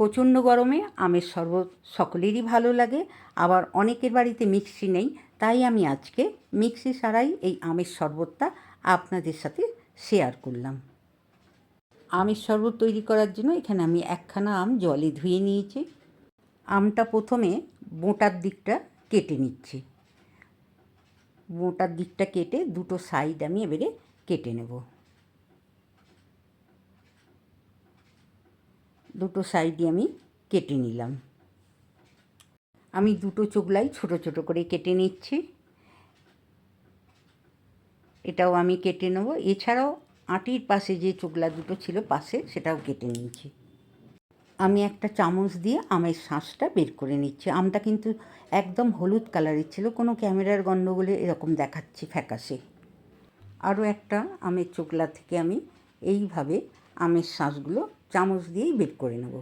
প্রচণ্ড গরমে আমের শরবত সকলেরই ভালো লাগে, আবার অনেকের বাড়িতে মিক্সি নেই, তাই আমি আজকে মিক্সি ছাড়াই এই আমের শরবতটা আপনাদের সাথে শেয়ার করলাম। আমের শরবত তৈরি করার জন্য এখানে আমি একখানা আম জলে ধুয়ে নিয়েছি। আমটা প্রথমে বোঁটার দিকটা কেটে নিচ্ছি। বোঁটার দিকটা কেটে দুটো সাইড আমি এবারে কেটে নেব। দুটো সাইডই আমি কেটে নিলাম। আমি দুটো চোগলাই ছোট ছোট করে কেটে নিচ্ছি। এটাও আমি কেটে নেব। এছাড়াও আটির পাশে যে চোগলা দুটো ছিল পাশে, সেটাও কেটে নিয়েছি। আমি একটা চামচ দিয়ে আমের শাঁসটা বের করে নিচ্ছি। আমটা কিন্তু একদম হলুদ কালারের ছিল, কোনো ক্যামেরার গণ্ডগোলে এরকম দেখাচ্ছি ফ্যাকাশে। আরও একটা আমের চোগলা থেকে আমি এইভাবে আমের শাঁসগুলো চামচ দিয়েই বের করে নেব।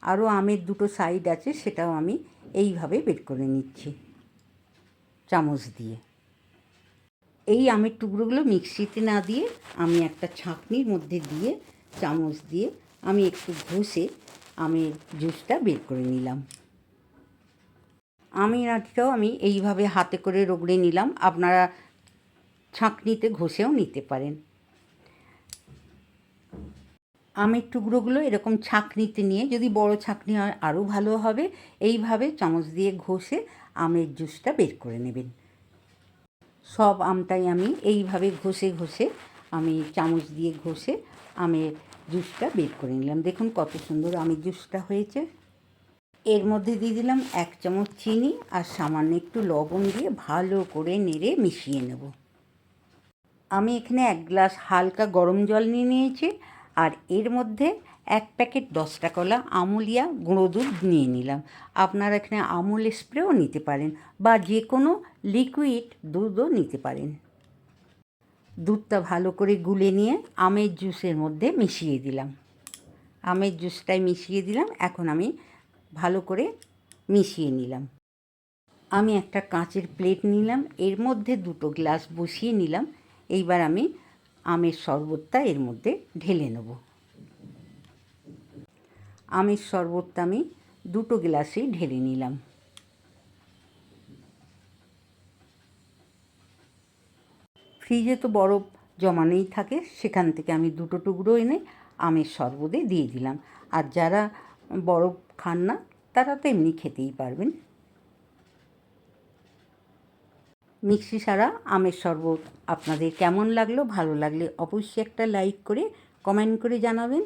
আরও আমের দুটো সাইড আছে, সেটাও আমি এইভাবে বের করে নিচ্ছি চামচ দিয়ে। এই আমের টুকরোগুলো মিক্সিতে না দিয়ে আমি একটা ছাঁকনির মধ্যে দিয়ে চামচ দিয়ে আমি একটু ঘষে আমের জুসটা বের করে নিলাম। আমের আটিটাও আমি এইভাবে হাতে করে রগড়ে নিলাম। আপনারা ছাঁকনিতে ঘষেও নিতে পারেন। আমের টুকরোগুলো এরকম ছাঁকনিতে নিয়ে, যদি বড় ছাঁকনি হয় আরও ভালো হবে, এইভাবে চামচ দিয়ে ঘষে আমের জুসটা বের করে নেবেন। সব আমটাই আমি এইভাবে ঘষে ঘষে আমি চামচ দিয়ে ঘষে আমের জুসটা বের করে নিলাম। দেখুন কত সুন্দর আমের জুসটা হয়েছে। এর মধ্যে দিয়ে দিলাম 1 চামচ চিনি আর সামান্য একটু লবণ দিয়ে ভালো করে নেড়ে মিশিয়ে নেব। আমি এখানে 1 গ্লাস হালকা গরম জল নিয়ে নিয়েছি, আর এর মধ্যে 1 প্যাকেট 10 টাকাওয়ালা আমুলিয়া গুঁড়ো দুধ নিয়ে নিলাম। আপনারা এখানে আমুল স্প্রেও নিতে পারেন, বা যে কোনো লিকুইড দুধও নিতে পারেন। দুধটা ভালো করে গুলে নিয়ে আমের জুসের মধ্যে মিশিয়ে দিলাম। আমের জুসটাই মিশিয়ে দিলাম। এখন আমি ভালো করে মিশিয়ে নিলাম। আমি একটা কাঁচের প্লেট নিলাম, এর মধ্যে 2টো গ্লাস বসিয়ে নিলাম। এইবার আমি আমের শরবতটা এর মধ্যে ঢেলে নেব। আমের শরবতটা আমি 2টো গ্লাসেই ঢেলে নিলাম। ফ্রিজে তো বরফ জমানোই থাকে, সেখান থেকে আমি 2টো টুকরো এনে আমের শরবতে দিয়ে দিলাম। আর যারা বরফ খান না, তারা তো এমনি খেতেই পারবেন। মিক্সি ছাড়া আমের শরবত আপনাদের কেমন লাগলো? ভালো লাগলে অবশ্যই একটা লাইক করে কমেন্ট করে জানাবেন।